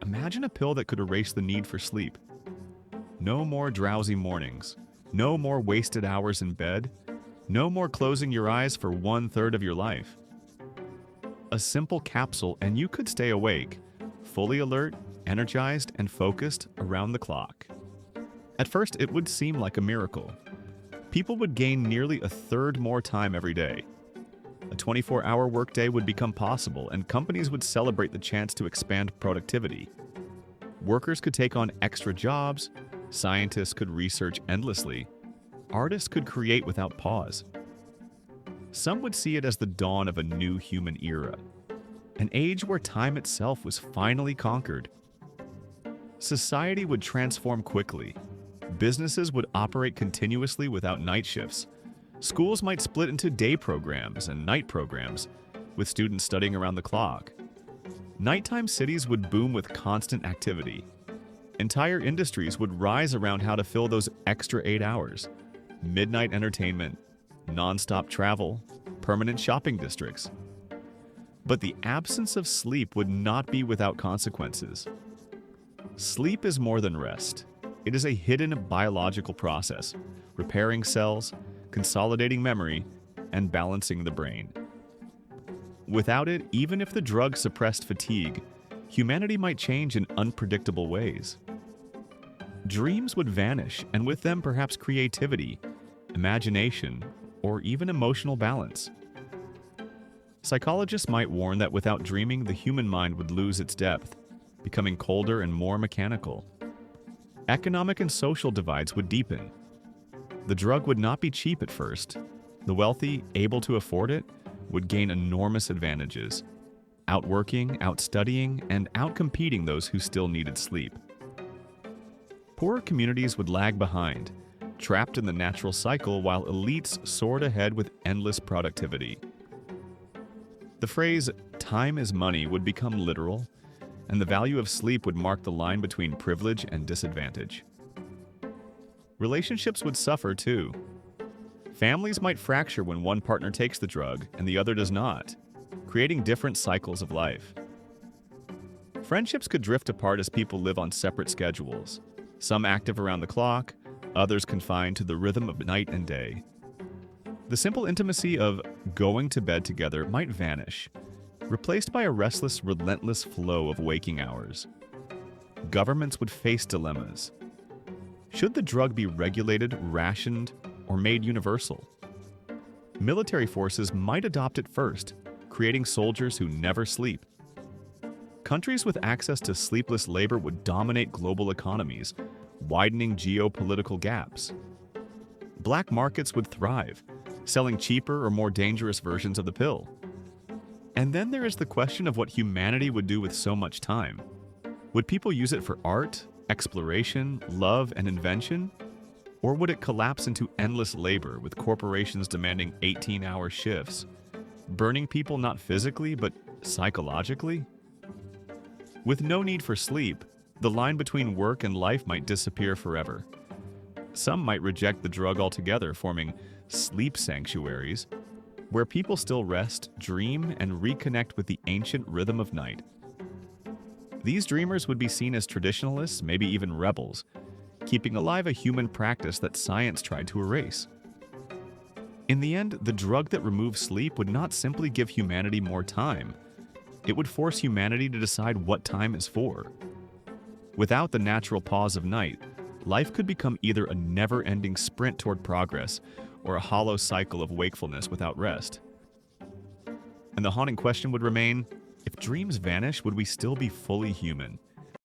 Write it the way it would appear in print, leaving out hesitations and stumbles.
Imagine a pill that could erase the need for sleep. No more drowsy mornings. No more wasted hours in bed. No more closing your eyes for 1/3 of your life. A simple capsule and you could stay awake, fully alert, energized, and focused around the clock. At first, it would seem like a miracle. People would gain nearly 1/3 more time every day. A 24-hour workday would become possible, and companies would celebrate the chance to expand productivity. Workers could take on extra jobs, scientists could research endlessly, artists could create without pause. Some would see it as the dawn of a new human era, an age where time itself was finally conquered. Society would transform quickly. Businesses would operate continuously without night shifts. Schools might split into day programs and night programs, with students studying around the clock. Nighttime cities would boom with constant activity. Entire industries would rise around how to fill those extra 8 hours. Midnight entertainment, non-stop travel, permanent shopping districts. But the absence of sleep would not be without consequences. Sleep is more than rest. It is a hidden biological process, repairing cells, consolidating memory, and balancing the brain. Without it, even if the drug suppressed fatigue, humanity might change in unpredictable ways. Dreams would vanish, and with them perhaps creativity, imagination, or even emotional balance. Psychologists might warn that without dreaming, the human mind would lose its depth, becoming colder and more mechanical. Economic and social divides would deepen. The drug would not be cheap at first. The wealthy, able to afford it, would gain enormous advantages, outworking, outstudying, and outcompeting those who still needed sleep. Poorer communities would lag behind, trapped in the natural cycle while elites soared ahead with endless productivity. The phrase, "time is money," would become literal, and the value of sleep would mark the line between privilege and disadvantage. Relationships would suffer too. Families might fracture when one partner takes the drug and the other does not, creating different cycles of life. Friendships could drift apart as people live on separate schedules, some active around the clock, others confined to the rhythm of night and day. The simple intimacy of going to bed together might vanish, replaced by a restless, relentless flow of waking hours. Governments would face dilemmas. Should the drug be regulated, rationed, or made universal? Military forces might adopt it first, creating soldiers who never sleep. Countries with access to sleepless labor would dominate global economies, widening geopolitical gaps. Black markets would thrive, selling cheaper or more dangerous versions of the pill. And then there is the question of what humanity would do with so much time. Would people use it for art, exploration, love, and invention? Or would it collapse into endless labor with corporations demanding 18-hour shifts, burning people not physically but psychologically? With no need for sleep, the line between work and life might disappear forever. Some might reject the drug altogether, forming sleep sanctuaries, where people still rest, dream, and reconnect with the ancient rhythm of night. These dreamers would be seen as traditionalists, maybe even rebels, keeping alive a human practice that science tried to erase. In the end, the drug that removes sleep would not simply give humanity more time. It would force humanity to decide what time is for. Without the natural pause of night, life could become either a never-ending sprint toward progress or a hollow cycle of wakefulness without rest. And the haunting question would remain, if dreams vanish, would we still be fully human?